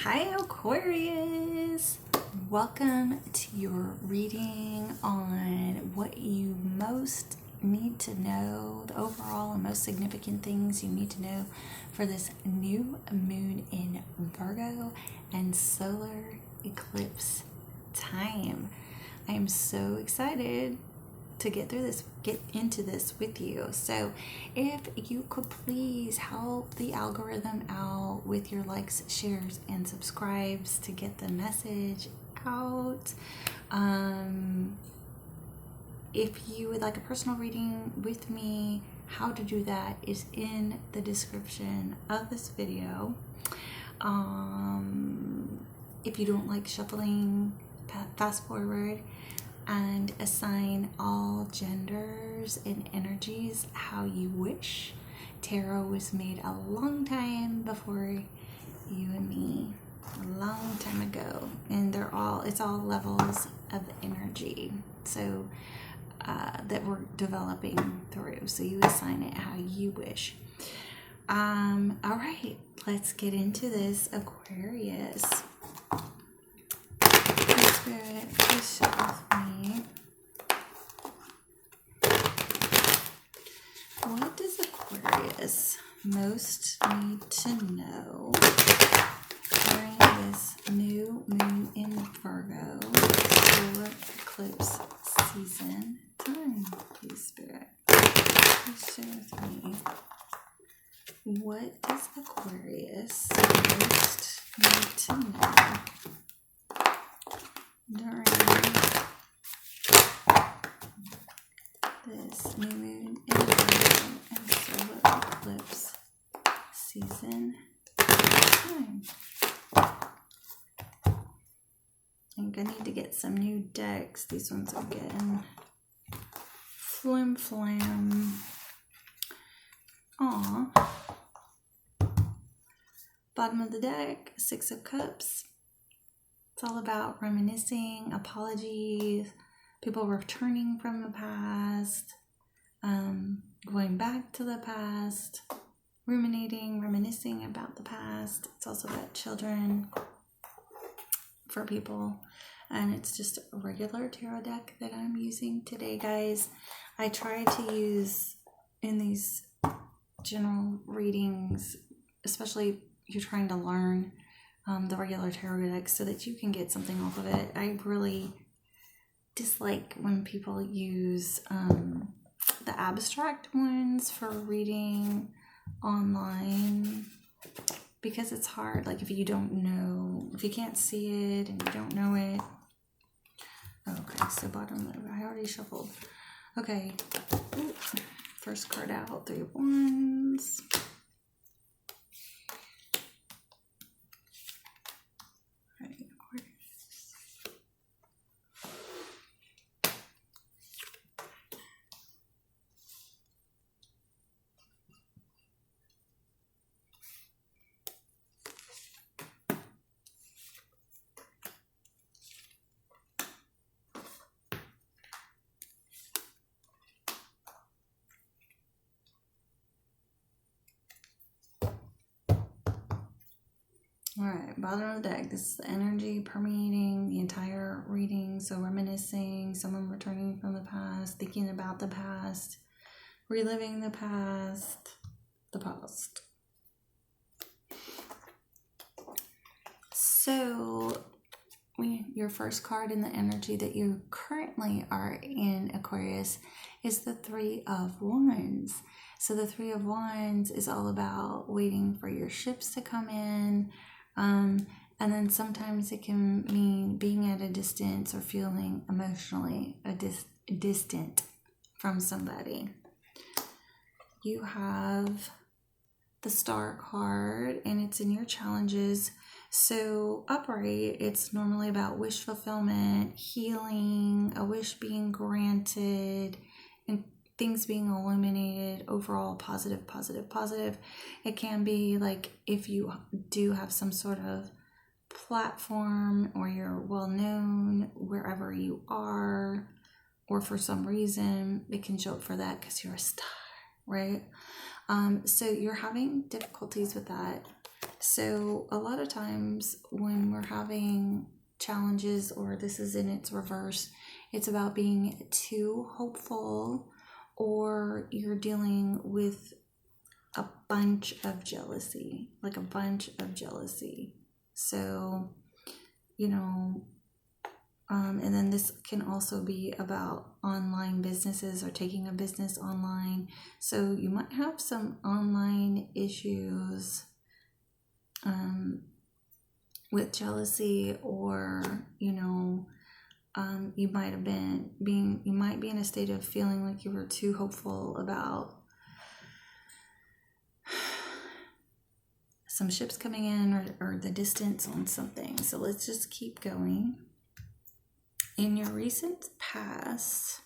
Hi Aquarius! Welcome to your reading on what you most need to know, the overall and most significant things you need to know for this new moon in Virgo and solar eclipse time. I am so excited to get into this with you. So if you could please help the algorithm out with your likes, shares, and subscribes to get the message out. If you would like a personal reading with me, how to do that is in the description of this video. If you don't like shuffling, fast forward and assign all genders and energies how you wish. Tarot was made a long time before you and me, a long time ago, and it's all levels of energy, so that we're developing through, so you assign it how you wish. All right, let's get into this, Aquarius. Spirit, please share with me. What does Aquarius most need to know during this new moon in Virgo solar eclipse season time? Please, Spirit, please share with me. What does Aquarius most need to know during this new moon in Virgo and solar eclipse season time? I think I need to get some new decks. These ones are getting flim flam. Aw. Bottom of the deck, Six of Cups. It's all about reminiscing, apologies, people returning from the past, going back to the past, ruminating, reminiscing about the past. It's also about children for people. And it's just a regular tarot deck that I'm using today, guys. I try to use in these general readings, especially if you're trying to learn the regular tarot deck, so that you can get something off of it. I really dislike when people use the abstract ones for reading online, because it's hard. Like if you can't see it and you don't know it. Okay, so bottom, I already shuffled. Okay, ooh, first card out, Three of Wands. All right, bottom of the deck. This is the energy permeating the entire reading. So reminiscing, someone returning from the past, thinking about the past, reliving the past, the past. So your first card in the energy that you currently are in, Aquarius, is the Three of Wands. So the Three of Wands is all about waiting for your ships to come in. And then sometimes it can mean being at a distance or feeling emotionally distant from somebody. You have the Star card, and it's in your challenges. So upright, it's normally about wish fulfillment, healing, a wish being granted, and things being illuminated, overall positive. It can be like if you do have some sort of platform or you're well known wherever you are, or for some reason it can show up for that because you're a star, right? So you're having difficulties with that. So a lot of times when we're having challenges, or this is in its reverse, it's about being too hopeful, or you're dealing with a bunch of jealousy, like a bunch of jealousy. So, and then this can also be about online businesses or taking a business online. So you might have some online issues with jealousy, or you might be in a state of feeling like you were too hopeful about some ships coming in, or the distance on something. So let's just keep going. In your recent past,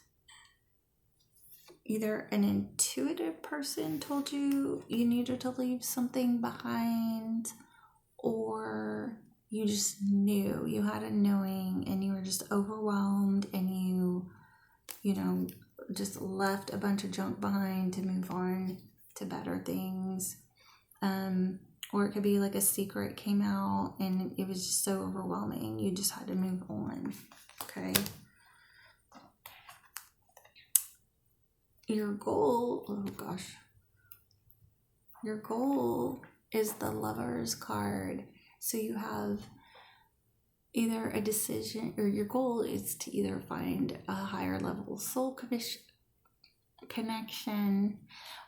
either an intuitive person told you you needed to leave something behind, or you just knew, you had a knowing, and you were just overwhelmed, and you just left a bunch of junk behind to move on to better things. Or it could be like a secret came out and it was just so overwhelming, you just had to move on. Okay. Your goal is the Lover's card. So you have either a decision, or your goal is to either find a higher level soul connection,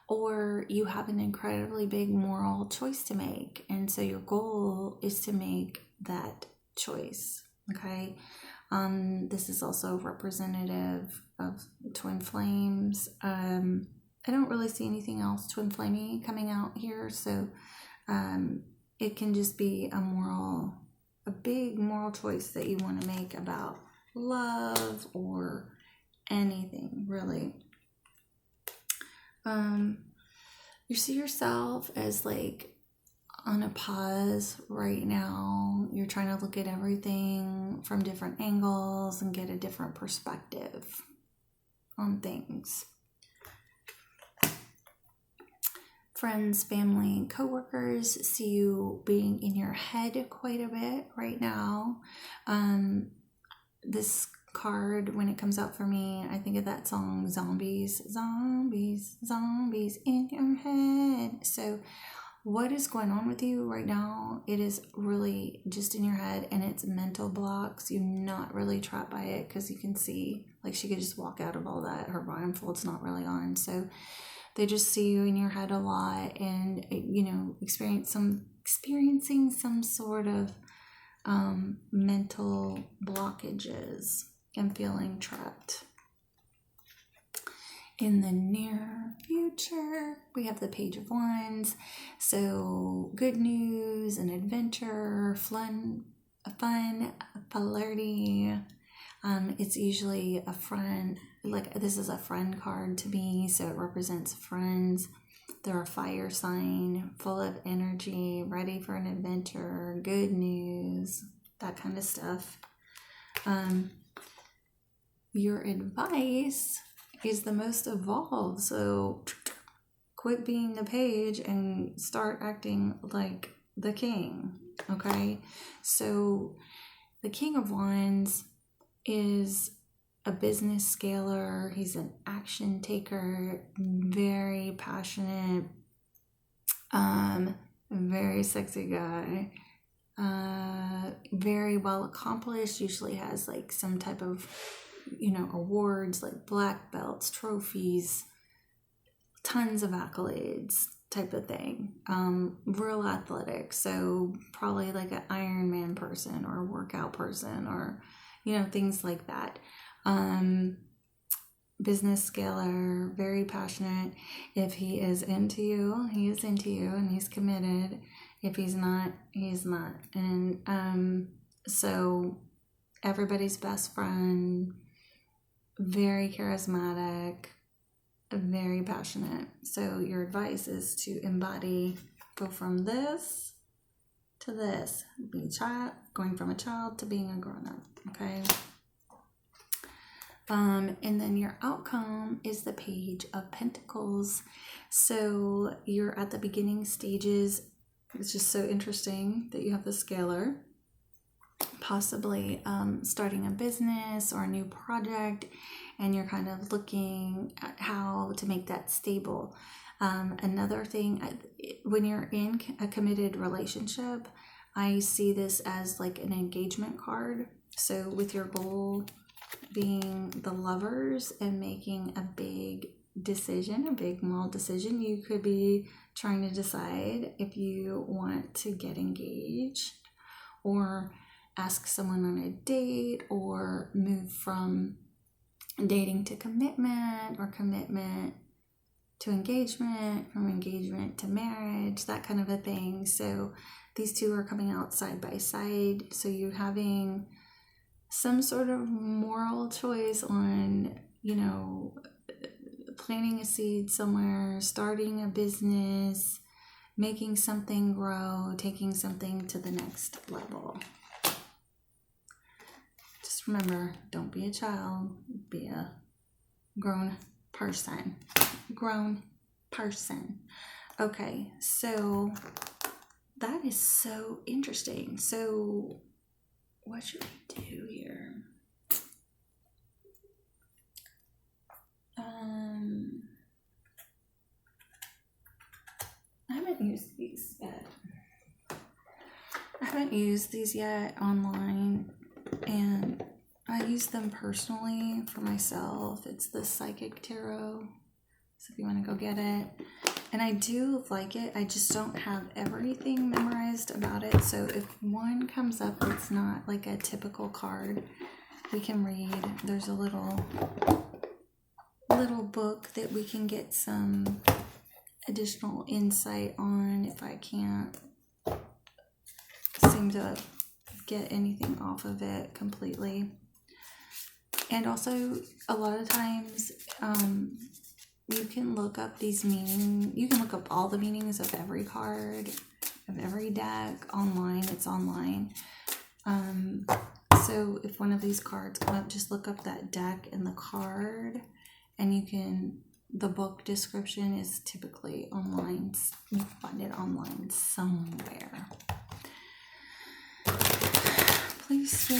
or you have an incredibly big moral choice to make. And so your goal is to make that choice. Okay. This is also representative of twin flames. I don't really see anything else twin flamey coming out here. So, it can just be a big moral choice that you want to make about love or anything, really. You see yourself as like on a pause right now. You're trying to look at everything from different angles and get a different perspective on things. Friends, family, coworkers see you being in your head quite a bit right now. This card, when it comes out for me, I think of that song, Zombies, Zombies, Zombies in your head. So what is going on with you right now? It is really just in your head, and it's mental blocks. You're not really trapped by it, because you can see, like, she could just walk out of all that. Her blindfold's not really on. So they just see you in your head a lot, and experiencing some sort of mental blockages and feeling trapped. In the near future, we have the Page of Wands. So good news, an adventure, fun, polarity. It's usually a friend. Like, this is a friend card to me, so it represents friends. They're a fire sign, full of energy, ready for an adventure, good news, that kind of stuff. Your advice is the most evolved. So quit being the page and start acting like the king. Okay. So the King of Wands is a business scaler. He's an action taker, very passionate, very sexy guy, very well accomplished, usually has like some type of awards, like black belts, trophies, tons of accolades type of thing. Real athletic, so probably like an Ironman person or a workout person, or things like that. Business scaler, very passionate. If he is into you, he is into you and he's committed. If he's not, he's not. And so everybody's best friend, very charismatic, very passionate. So your advice is to go from this to this, going from a child to being a grown-up. Okay. And then your outcome is the Page of Pentacles. So you're at the beginning stages It's just so interesting that you have the scalar. Possibly starting a business or a new project, and you're kind of looking at how to make that stable. Another thing, when you're in a committed relationship, I see this as like an engagement card. So with your goal being the lovers and making a big decision, a big moral decision, you could be trying to decide if you want to get engaged or ask someone on a date, or move from dating to commitment, or commitment to engagement, from engagement to marriage, that kind of a thing. So these two are coming out side by side. So you're having some sort of moral choice on, planting a seed somewhere, starting a business, making something grow, taking something to the next level. Just remember, don't be a child, be a grown person. Okay, so that is so interesting. So what should we do here? I haven't used these yet. I haven't used these yet online, and I use them personally for myself. It's the Psychic Tarot, so if you want to go get it. And I do like it. I just don't have everything memorized about it. So if one comes up that's not like a typical card, we can read. There's a little book that we can get some additional insight on if I can't seem to get anything off of it completely. And also, a lot of times, you can look up these meanings. You can look up all the meanings of every card, of every deck online. It's online. So if one of these cards come up, just look up that deck and the card, and the book description is typically online. You can find it online somewhere. Please share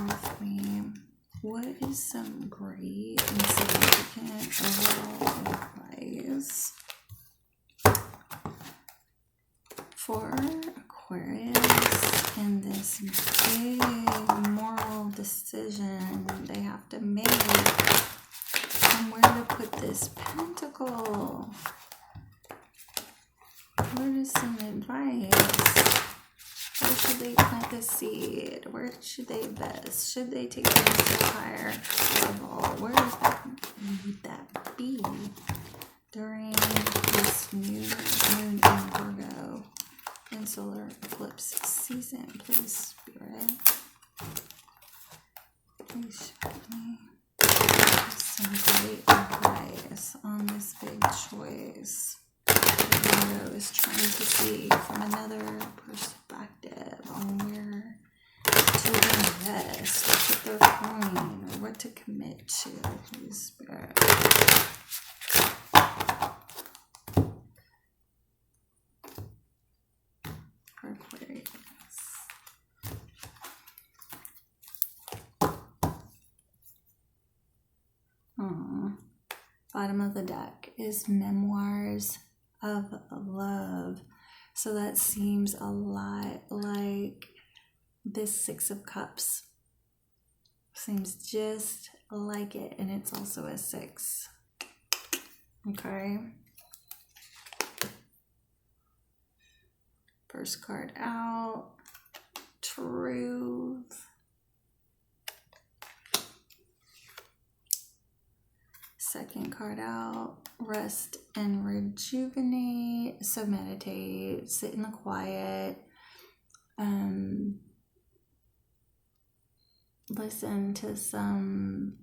with me, what is some great and significant overall advice for Aquarius in this big moral decision they have to make on where to put this pentacle? What is some advice? Where should they plant the seed? Where should they invest? Should they take things to a higher level? Where would that be during this new moon in Virgo and solar eclipse season? Please, Spirit, please show me some great advice on this big choice Virgo is trying to see from another perspective on where to invest, or put their coin, or what to commit to. Please, Spirit. For Aquarius. Bottom of the deck is Memoirs of Love. So that seems a lot like this Six of Cups. Seems just like it, and it's also a 6. Okay. First card out, Truth. Second card out, Rest and Rejuvenate. So meditate, sit in the quiet, listen to some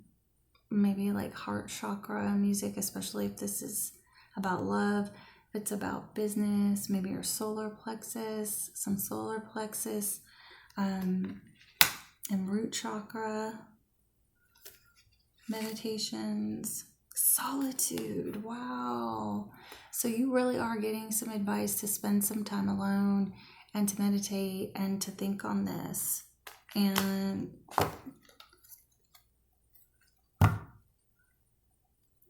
maybe like heart chakra music, especially if this is about love. If it's about business, maybe your solar plexus, some solar plexus, and root chakra meditations. Solitude, wow. So you really are getting some advice to spend some time alone and to meditate and to think on this. And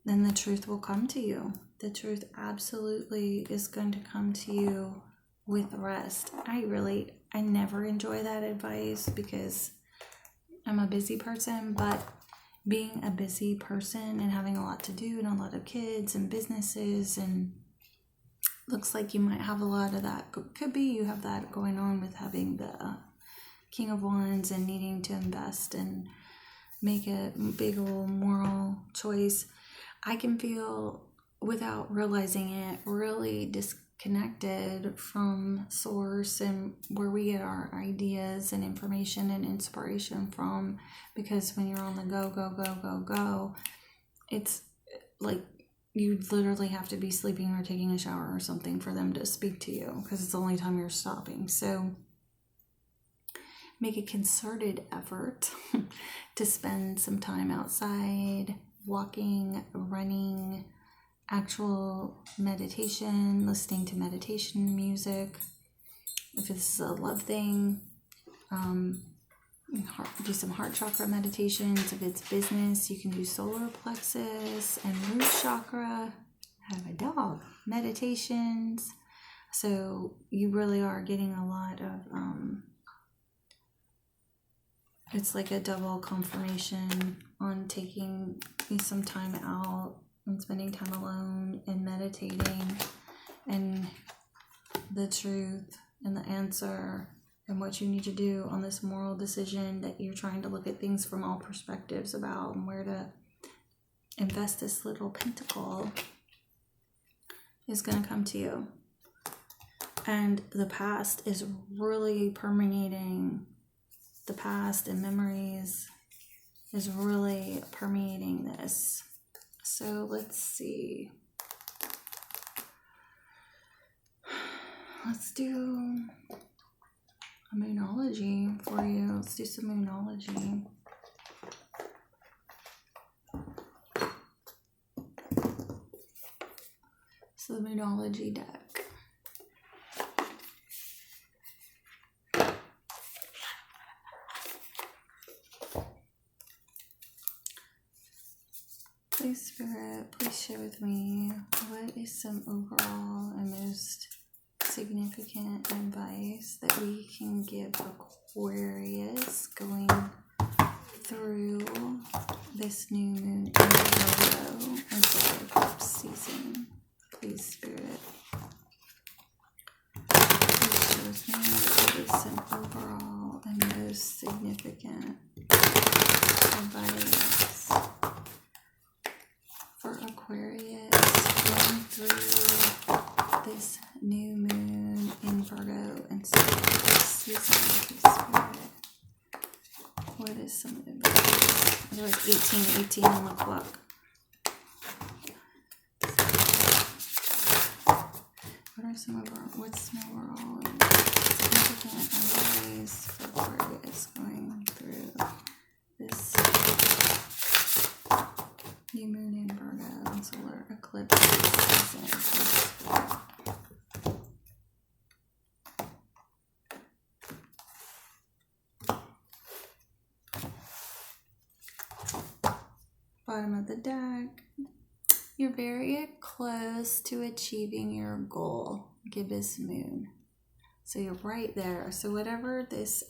then the truth will come to you. The truth absolutely is going to come to you with rest. I never enjoy that advice because I'm a busy person, but being a busy person and having a lot to do and a lot of kids and businesses, and looks like you might have a lot of that. Could be you have that going on with having the King of Wands and needing to invest and make a big old moral choice. I can feel, without realizing it, really disconnected from source and where we get our ideas and information and inspiration from, because when you're on the go, it's like you literally have to be sleeping or taking a shower or something for them to speak to you, because it's the only time you're stopping. So make a concerted effort to spend some time outside, walking, running, actual meditation, listening to meditation music. If this is a love thing, do some heart chakra meditations. If it's business, you can do solar plexus and root chakra. I have a dog. Meditations. So you really are getting a lot of, it's like a double confirmation on taking some time out and spending time alone and meditating, and the truth and the answer and what you need to do on this moral decision that you're trying to look at things from all perspectives about, and where to invest this little pentacle is going to come to you. And the past is really permeating, the past and memories is really permeating this. So let's see. Let's do a moonology for you. Let's do some moonology. So the moonology deck. Please, Spirit, please share with me what is some overall and most significant advice that we can give Aquarius going through this new moon in Virgo and solar eclipse season. Please, Spirit, please share with me what is some overall and most significant advice for Aquarius going through this new moon in Virgo and solar season. Spirit, what is some advice? They're like 18 on the clock. What's some overall and significant advice for Aquarius going through this new moon in Virgo and solar eclipse season? Bottom of the deck. You're very close to achieving your goal, gibbous moon. So you're right there. So whatever this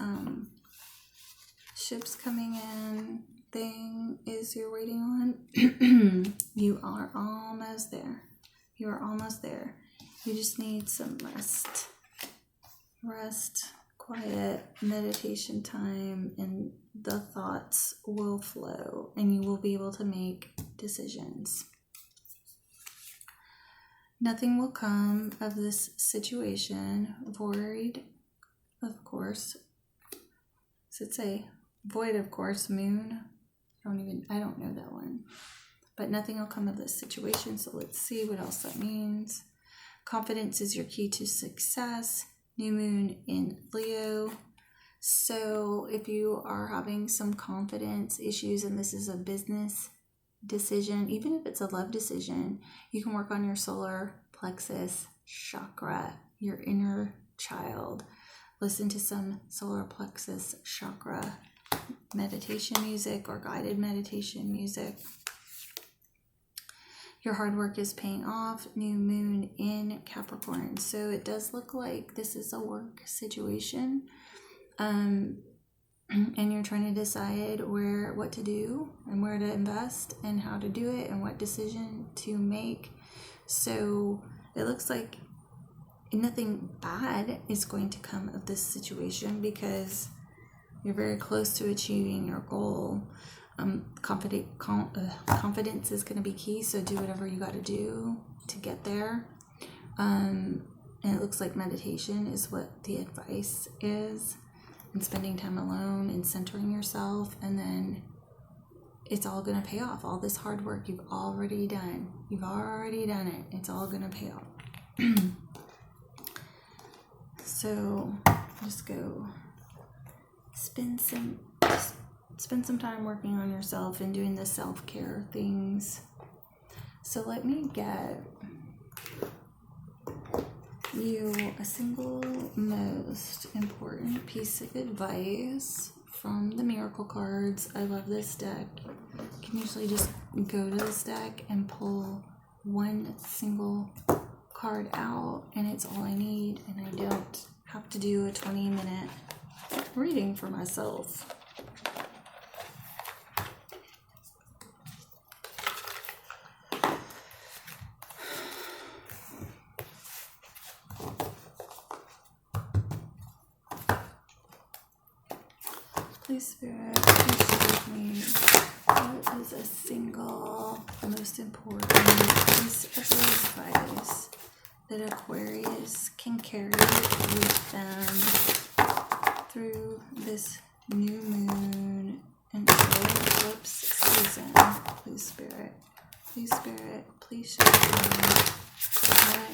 ships coming in thing is you're waiting on, you are almost there. You are almost there. You just need some rest. Rest, quiet, meditation time, and the thoughts will flow and you will be able to make decisions. Nothing will come of this situation void, of course. So it's a void, of course, moon. I don't know that one. But nothing will come of this situation. So let's see what else that means. Confidence is your key to success. New moon in Leo. So if you are having some confidence issues and this is a business decision, even if it's a love decision, you can work on your solar plexus chakra, your inner child. Listen to some solar plexus chakra meditation music or guided meditation music. Your hard work is paying off. New moon in Capricorn. So it does look like this is a work situation. And you're trying to decide what to do and where to invest and how to do it and what decision to make. So it looks like nothing bad is going to come of this situation because you're very close to achieving your goal. Confidence is going to be key, so do whatever you got to do to get there. And it looks like meditation is what the advice is, and spending time alone and centering yourself, and then it's all going to pay off. All this hard work you've already done. You've already done it. It's all going to pay off. So just go spend some time working on yourself and doing the self-care things. So let me get you a single most important piece of advice from the miracle cards. I love this deck. You can usually just go to this deck and pull one single card out, and it's all I need, and I don't have to do a 20-minute reading for myself. Please, Spirit, please share with me what is a single most important piece of advice that Aquarius can carry with them through this new moon and solar eclipse season. Please, Spirit, please share with me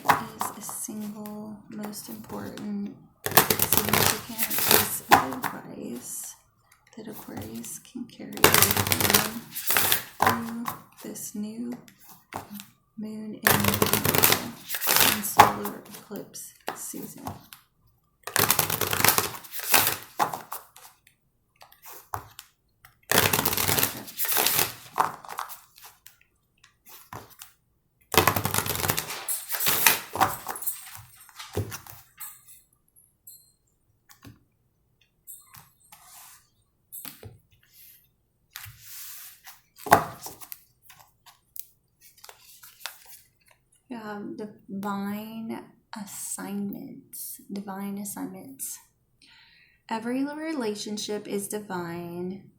what is a single most important significant piece of advice that Aquarius can carry with them through this new moon and solar eclipse season. You have divine assignments. Every relationship is divine.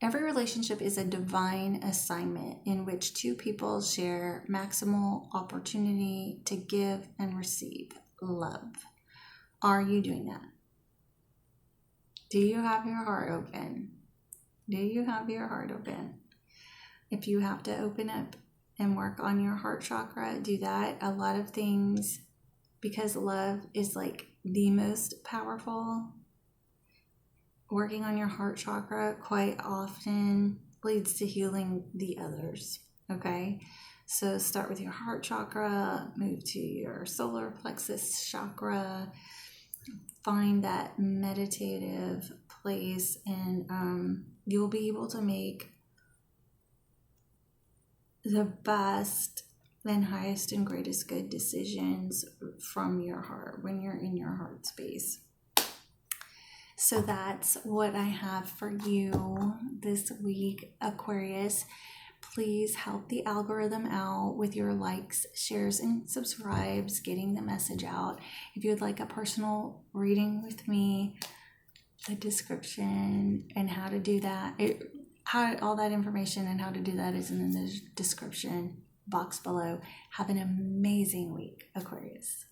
Every relationship is a divine assignment in which two people share maximal opportunity to give and receive love. Are you doing that? Do you have your heart open? If you have to open up and work on your heart chakra, do that. A lot of things, because love is like the most powerful, working on your heart chakra quite often leads to healing the others. Okay, so start with your heart chakra, move to your solar plexus chakra, find that meditative place, and you'll be able to make the best and highest and greatest good decisions from your heart when you're in your heart space. So that's what I have for you this week, Aquarius. Please help the algorithm out with your likes, shares, and subscribes, getting the message out. If you'd like a personal reading with me, the description and how to do that, all that information and how to do that is in the description box below. Have an amazing week, Aquarius.